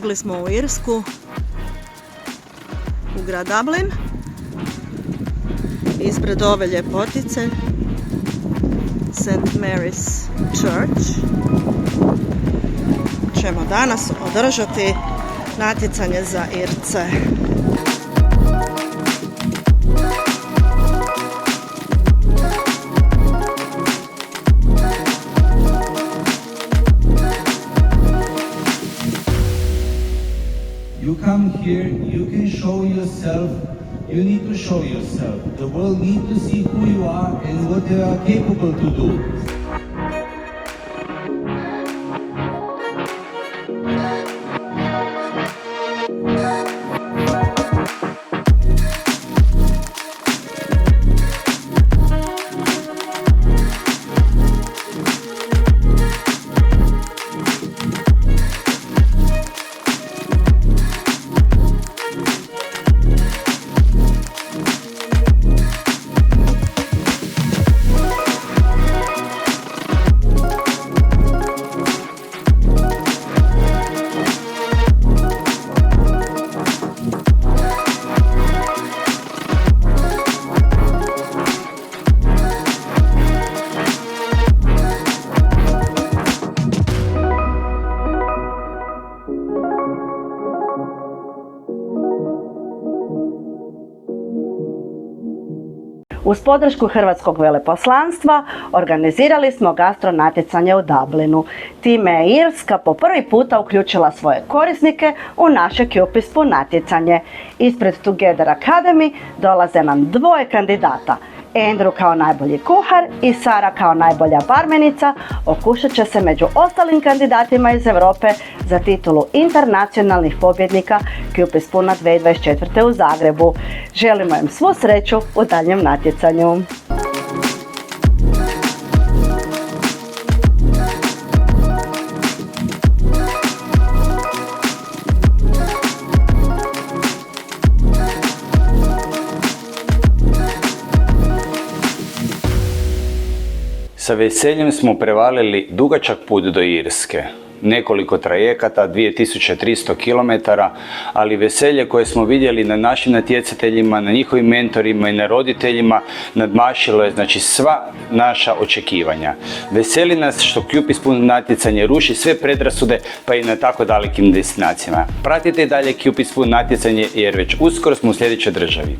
Stigli smo u Irsku, u grad Dublin, ispred ove ljepotice, St. Mary's Church. Ćemo danas održati natjecanje za Irce. You come here, you can show yourself, you need to show yourself. The world needs to see who you are and what you are capable to do. Uz podršku Hrvatskog veleposlanstva organizirali smo gastro natjecanje u Dublinu. Time je Irska po prvi puta uključila svoje korisnike u naše Cupi S Spoon natjecanje. Ispred Together Academy dolaze nam dvoje kandidata. Andrew kao najbolji kuhar i Sara kao najbolja barmenica okušat će se među ostalim kandidatima iz Europe za titulu internacionalnih pobjednika Cupi S Spoona 2024. u Zagrebu. Želimo im svu sreću u daljnjem natjecanju. Sa veseljem smo prevalili dugačak put do Irske, nekoliko trajekata, 2300 km, ali veselje koje smo vidjeli na našim natjecateljima, na njihovim mentorima i na roditeljima nadmašilo je sva naša očekivanja. Veseli nas što Cupi S Spoon natjecanje ruši sve predrasude pa i na tako dalekim destinacijama. Pratite i dalje Cupi S Spoon natjecanje jer već uskoro smo u sljedećoj državi.